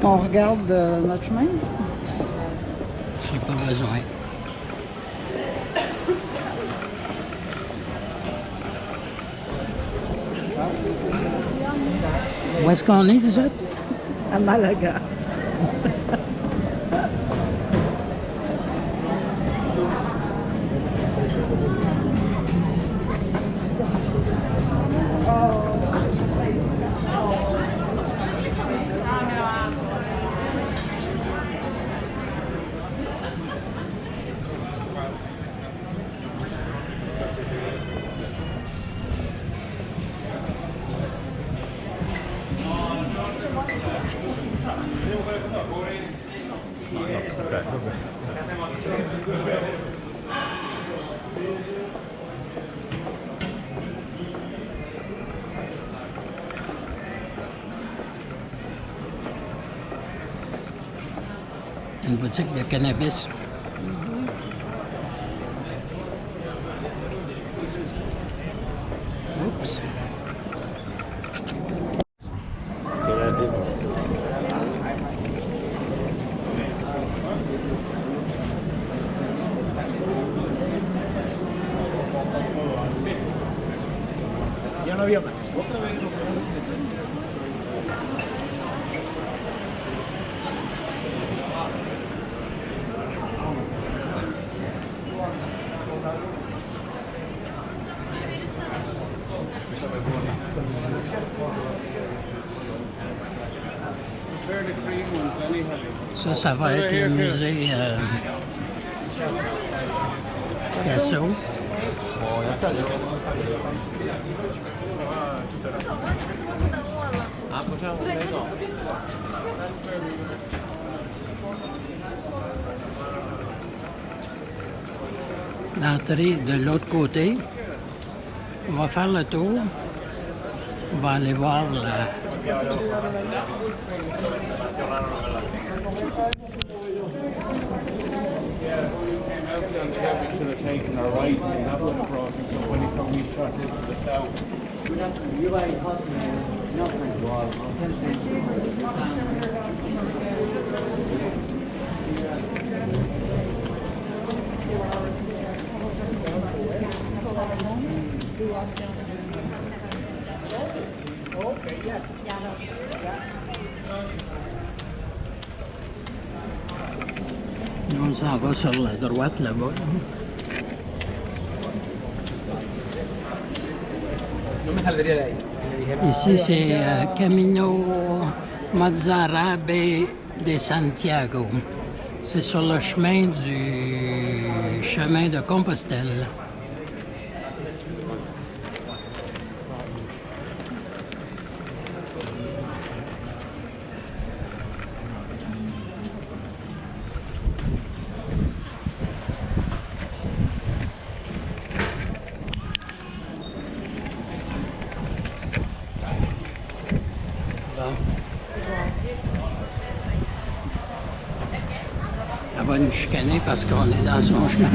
On regarde notre chemin? J'ai pas besoin. Où est-ce qu'on est, déjà? À Malaga. Une boutique de cannabis. Oups. Ya no había más. Ça va être le musée Picasso. L'entrée de l'autre côté. On va faire le tour. On va aller voir la... We should have taken our rights and that would have brought him. So when he come, we shot into the south. Okay, yes. On s'en va sur la droite là-bas. No me saldría de ahí. Le dije, Ici, c'est Camino Mozzarabe de Santiago. C'est sur le chemin du chemin de Compostelle. Elle va nous chicaner parce qu'on est dans son chemin.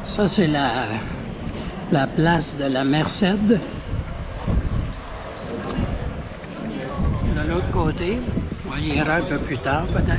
Ça, c'est la place de la Merced. De l'autre côté, on y ira un peu plus tard peut-être.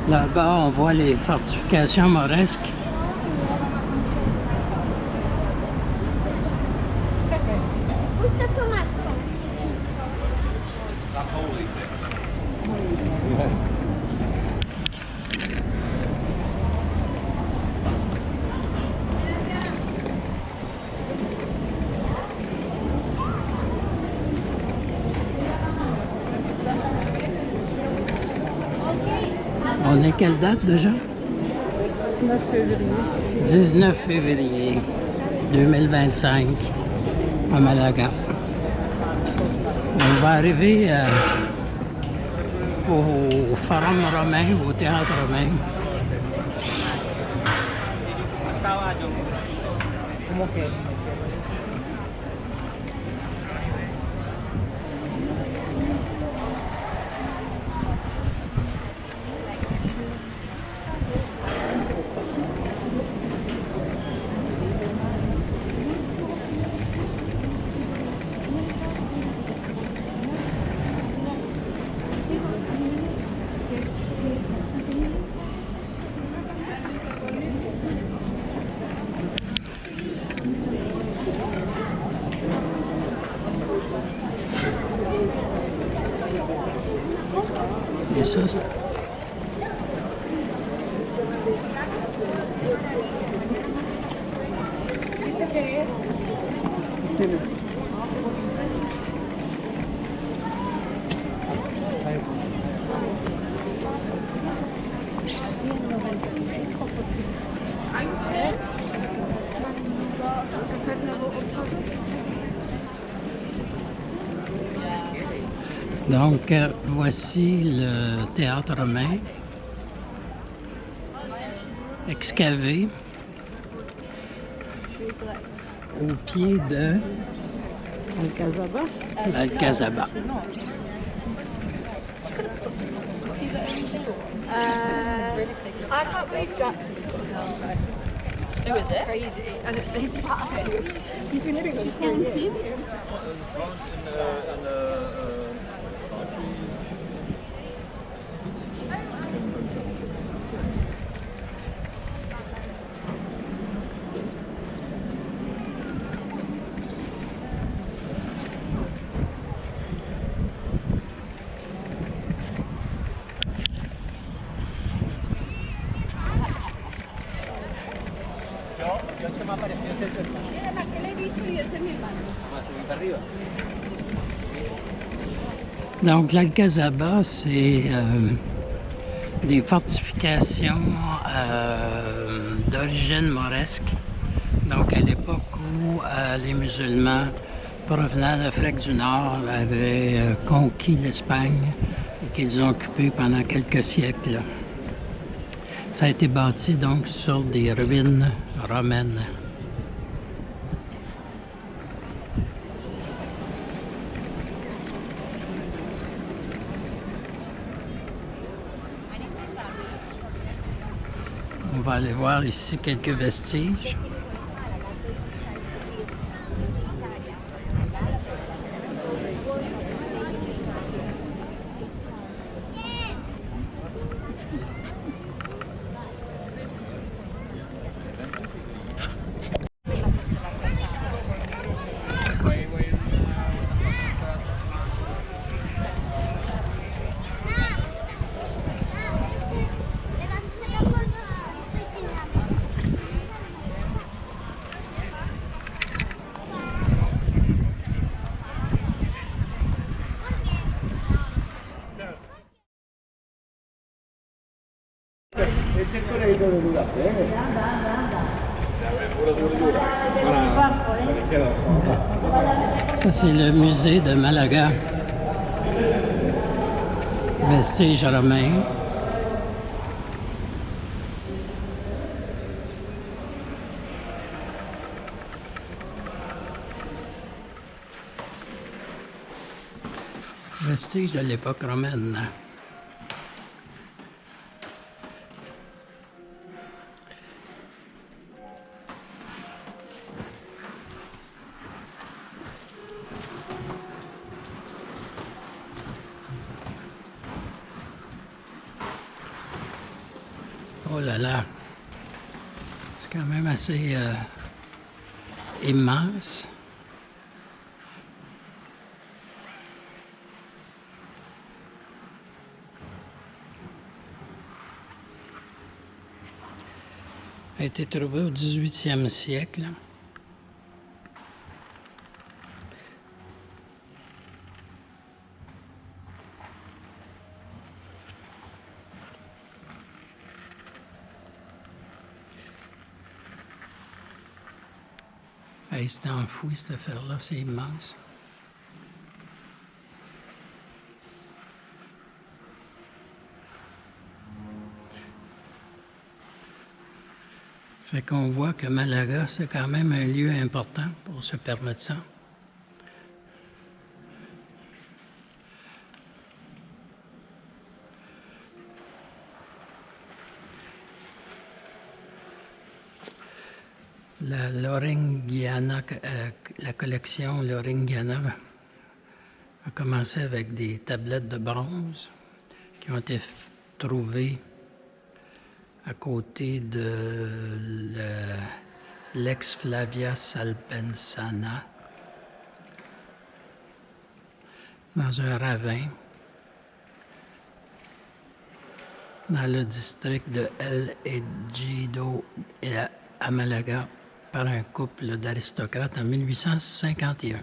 Là-bas, on voit les fortifications mauresques. Gusto tomato. est quelle date déjà? 19 février. 19 février 2025 à Malaga. On va arriver au Forum romain, au théâtre romain. ¿Cómo que? Et ça, donc, voici le théâtre romain excavé au pied de Alcazaba. l'Alcazaba. I can't believe Jackson's got a girlfriend. Who is it? Crazy. And he's black. He's been living with him for years. Donc, l'Alcazaba, c'est des fortifications d'origine mauresque. Donc, à l'époque où les musulmans provenant d'Afrique du Nord avaient conquis l'Espagne et qu'ils ont occupé pendant quelques siècles. Ça a été bâti donc sur des ruines romaines. On va aller voir ici quelques vestiges. Ça, c'est le musée de Malaga. Vestiges romains. Vestiges de l'époque romaine. Oh là là, c'est quand même assez immense. A été trouvé au 18e siècle. Hey, c'était enfoui, cette affaire-là, c'est immense. Fait qu'on voit que Malaga, c'est quand même un lieu important pour se permettre ça. La Loringiana, la collection Loringiana a commencé avec des tablettes de bronze qui ont été trouvées à côté de l'ex Flavia Salpensana, dans un ravin, dans le district de El Ejido à Malaga, par un couple d'aristocrates en 1851.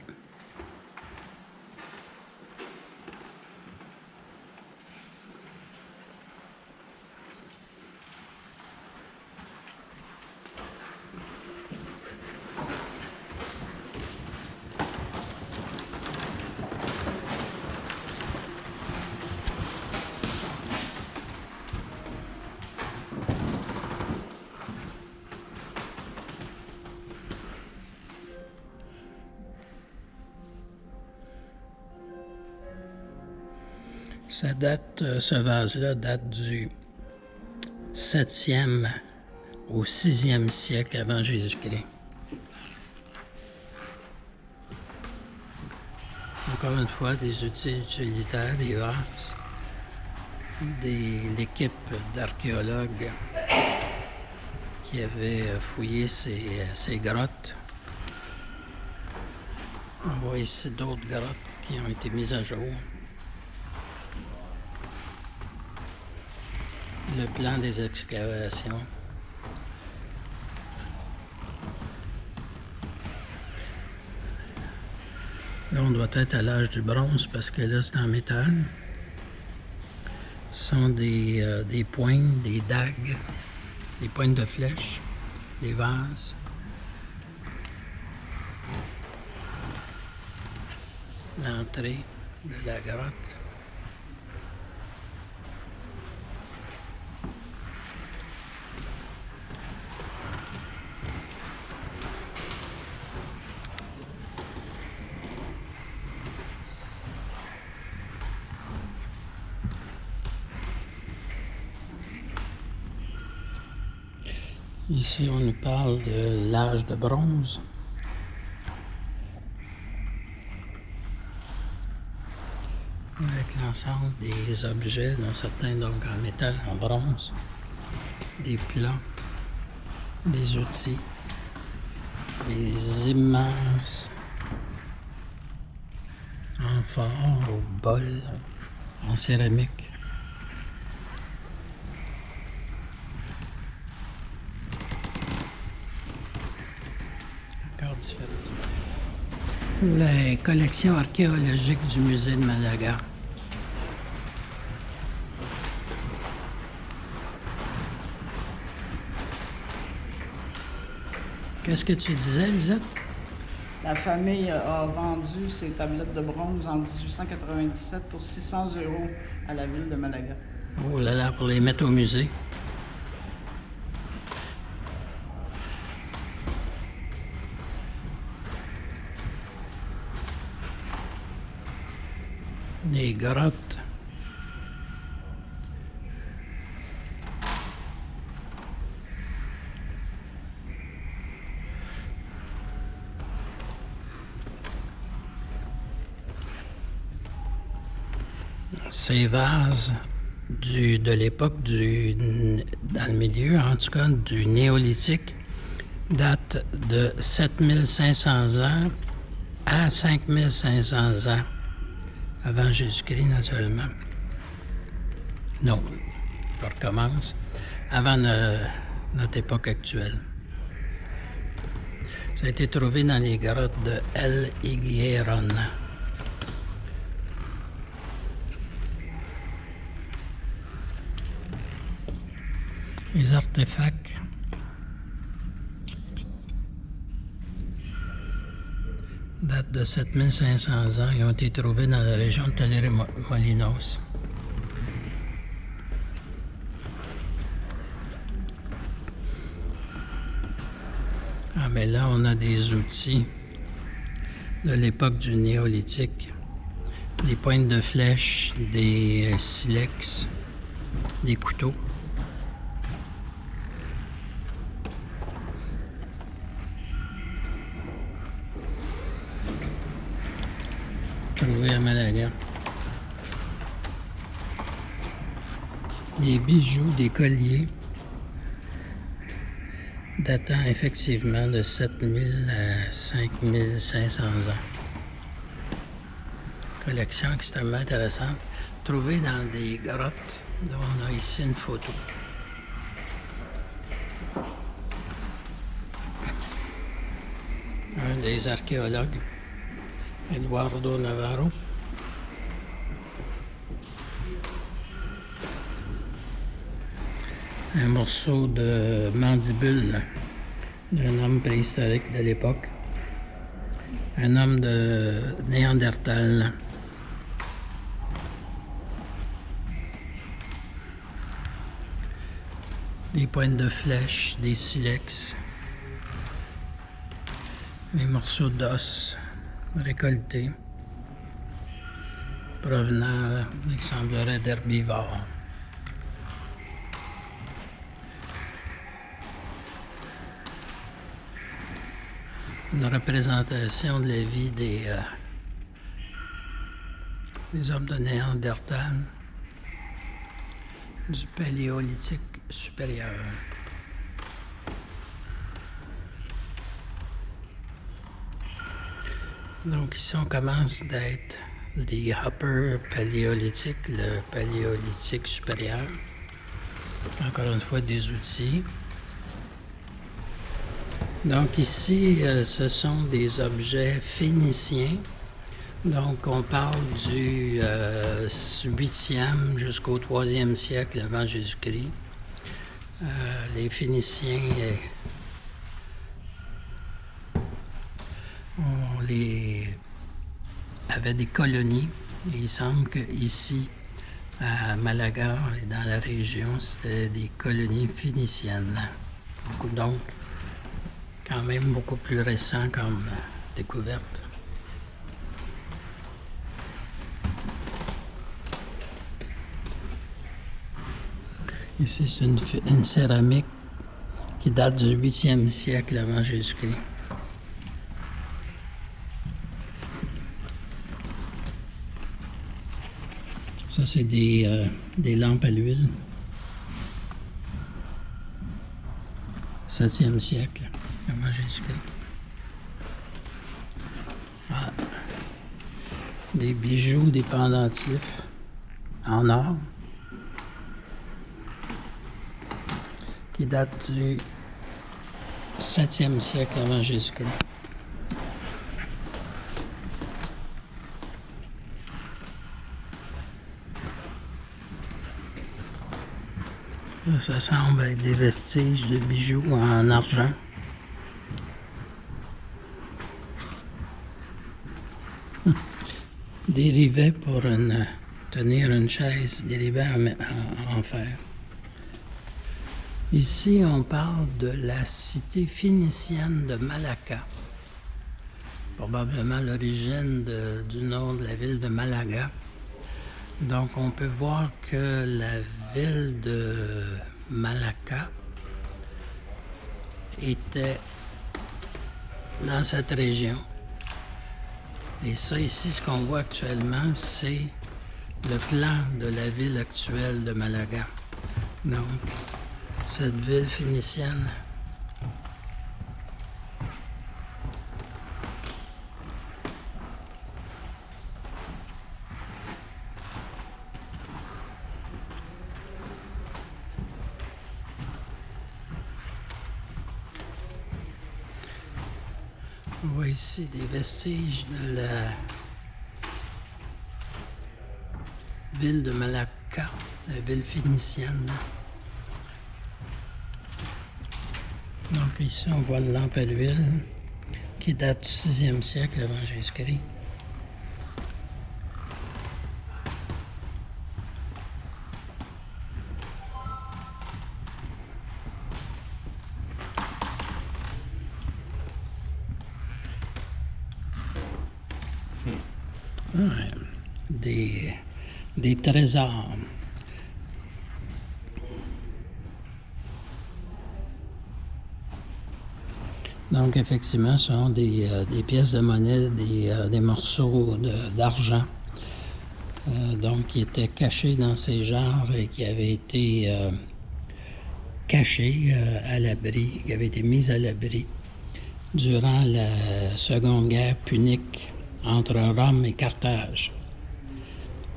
Ça date, ce vase-là date du 7e au 6e siècle avant Jésus-Christ. Encore une fois, des outils utilitaires, des vases, l'équipe d'archéologues qui avaient fouillé ces grottes. On voit ici d'autres grottes qui ont été mises à jour. Le plan des excavations. Là, on doit être à l'âge du bronze parce que là, c'est en métal. Ce sont des poignes, des dagues, des poignes de flèches, des vases. L'entrée de la grotte. Ici, on nous parle de l'âge de bronze. Avec l'ensemble des objets, dont certains donc en métal, en bronze, des plats, des outils, des immenses amphores ou bols en céramique. La collection archéologique du musée de Malaga. Qu'est-ce que tu disais, Lisette? La famille a vendu ses tablettes de bronze en 1897 pour 600 € à la ville de Malaga. Oh là là, pour les mettre au musée. Des grottes. Ces vases de l'époque dans le milieu, en tout cas du néolithique, datent de 7500 ans à 5500 ans. Avant Jésus-Christ, naturellement. Non, je recommence. Avant notre époque actuelle. Ça a été trouvé dans les grottes de El Higueron. Les artefacts. Date de 7500 ans. Ils ont été trouvés dans la région de Torremolinos. Ah, mais là, on a des outils de l'époque du néolithique. Des pointes de flèches, des silex, des couteaux. Trouvé à Malaga. Des bijoux, des colliers, datant effectivement de 7000 à 5500 ans. Collection extrêmement intéressante, trouvée dans des grottes, dont on a ici une photo. Un des archéologues, Eduardo Navarro. Un morceau de mandibule d'un homme préhistorique de l'époque. Un homme de Néandertal. Des pointes de flèches, des silex. Des morceaux d'os récoltés, provenant, il semblerait, d'herbivores. Une représentation de la vie des hommes de Néandertal du Paléolithique supérieur. Donc ici, on commence d'être les Upper Paléolithiques, le Paléolithique supérieur. Encore une fois, des outils. Donc ici, ce sont des objets phéniciens. Donc on parle du 8e jusqu'au 3e siècle avant Jésus-Christ. Les Phéniciens avaient des colonies. Et il semble qu'ici, à Malaga et dans la région, c'était des colonies phéniciennes. Donc, quand même beaucoup plus récent comme découverte. Ici, c'est une céramique qui date du 8e siècle avant Jésus-Christ. Ça, c'est des lampes à l'huile. 7e siècle avant Jésus-Christ. Ah. Des bijoux, des pendentifs en or qui datent du 7e siècle avant Jésus-Christ. Ça semble être des vestiges de bijoux en argent. Des rivets pour tenir une chaise, des rivets en fer. Ici, on parle de la cité phénicienne de Malacca. Probablement l'origine du nom de la ville de Malaga. Donc, on peut voir que la ville de Malacca était dans cette région. Et ça, ici, ce qu'on voit actuellement, c'est le plan de la ville actuelle de Malaga. Donc, cette ville phénicienne. On voit ici des vestiges de la ville de Malacca, la ville phénicienne. Donc ici, on voit une lampe à l'huile qui date du 6e siècle avant Jésus-Christ. Ouais, des trésors. Donc, effectivement, ce sont des pièces de monnaie, des morceaux d'argent, donc qui étaient cachés dans ces genres et qui avaient été cachés à l'abri, qui avaient été mis à l'abri durant la Seconde Guerre punique entre Rome et Carthage.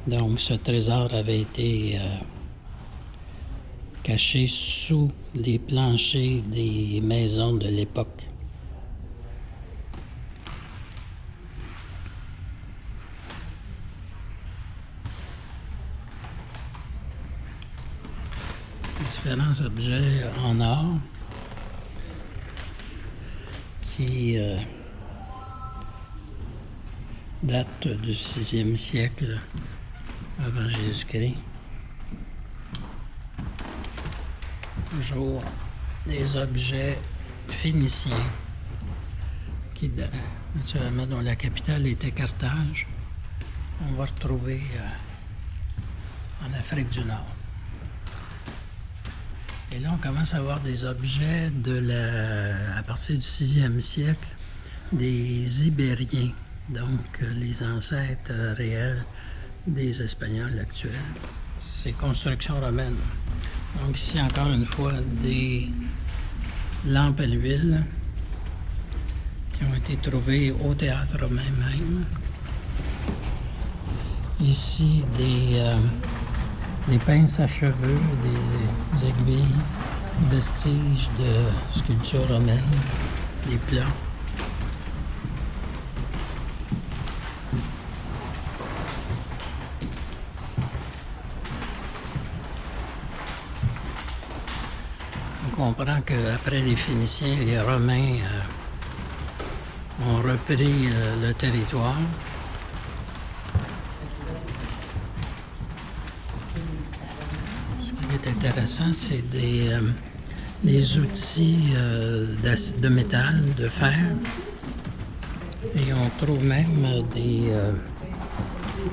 Donc, ce trésor avait été caché sous les planchers des maisons de l'époque. Différents objets en or qui datent du 6e siècle avant Jésus-Christ. Toujours des objets phéniciens qui, naturellement, dont la capitale était Carthage. On va retrouver en Afrique du Nord. Et là, on commence à avoir des objets à partir du 6e siècle, des Ibériens, donc les ancêtres réels des Espagnols actuels. C'est construction romaine. Donc ici, encore une fois, des lampes à l'huile qui ont été trouvées au théâtre romain même. Ici, des pinces à cheveux, des aiguilles, vestiges de sculpture romaine, des plats. On comprend qu'après les Phéniciens, les Romains ont repris le territoire. Ce qui est intéressant, c'est des outils de métal, de fer. Et on trouve même des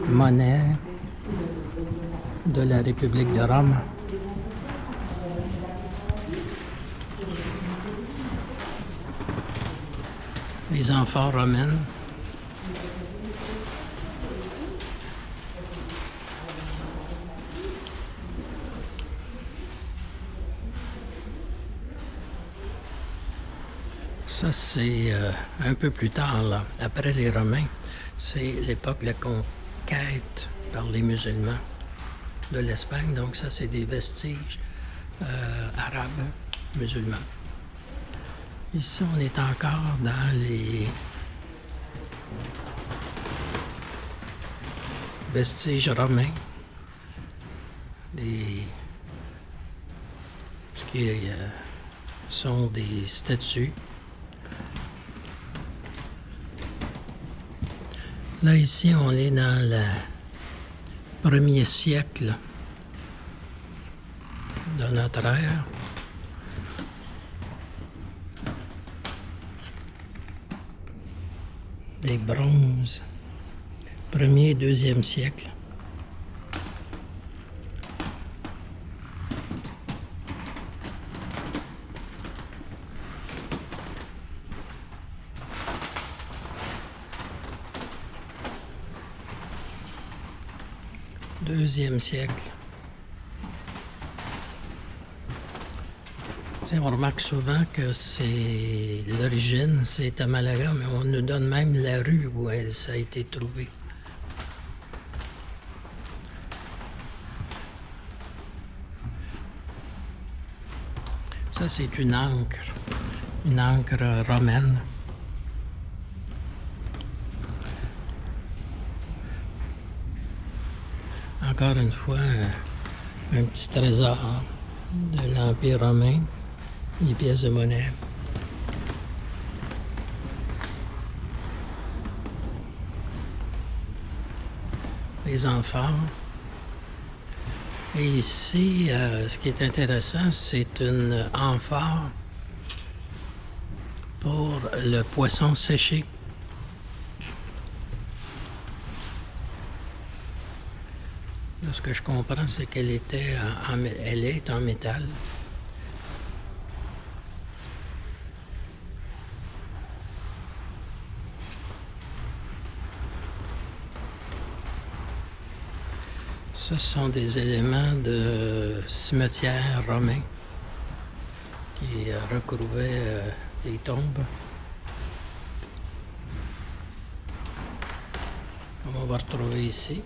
monnaies de la République de Rome. Les amphores romaines. Ça, c'est un peu plus tard, là, après les Romains. C'est l'époque de la conquête par les musulmans de l'Espagne. Donc ça, c'est des vestiges arabes musulmans. Ici, on est encore dans les vestiges romains, ce qui sont des statues. Là, ici, on est dans le 1er siècle de notre ère. Des bronzes, 1er et 2e siècle. Deuxième siècle. On remarque souvent que c'est l'origine, c'est à Malaga, mais on nous donne même la rue où ça a été trouvé. Ça, c'est une ancre romaine. Encore une fois, un petit trésor de l'Empire romain. Les pièces de monnaie. les amphores. Et ici, ce qui est intéressant, c'est une amphore pour le poisson séché. De ce que je comprends, c'est qu'elle elle est en métal. Ce sont des éléments de cimetière romain qui recouvraient des tombes. Comme on va retrouver ici.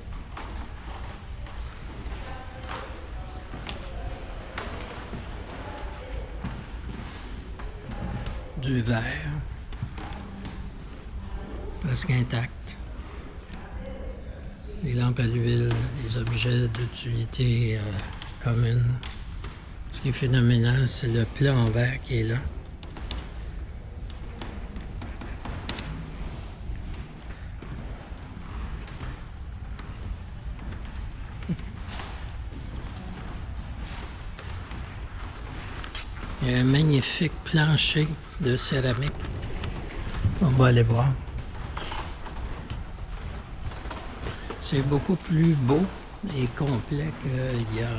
Du verre, presque intact. Les lampes à l'huile, les objets d'utilité commune. Ce qui est phénoménal, c'est le plat en verre qui est là. Il y a un magnifique plancher de céramique. On va aller voir. C'est beaucoup plus beau et complet qu'il y a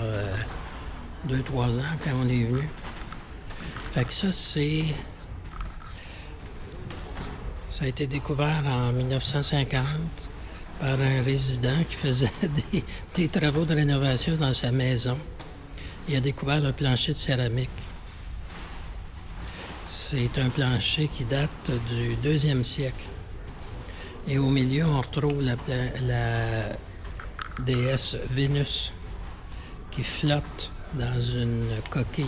2-3 ans quand on est venu. Fait que ça, ça a été découvert en 1950 par un résident qui faisait des travaux de rénovation dans sa maison. Il a découvert le plancher de céramique. C'est un plancher qui date du 2e siècle. Et au milieu, on retrouve la déesse Vénus qui flotte dans une coquille.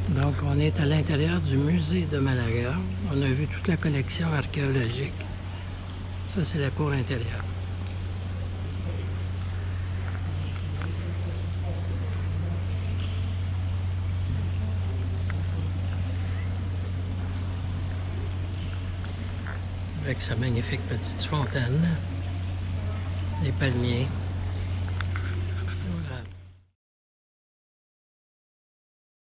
Donc, on est à l'intérieur du musée de Malaga. On a vu toute la collection archéologique. Ça, c'est la cour intérieure. Avec sa magnifique petite fontaine, les palmiers.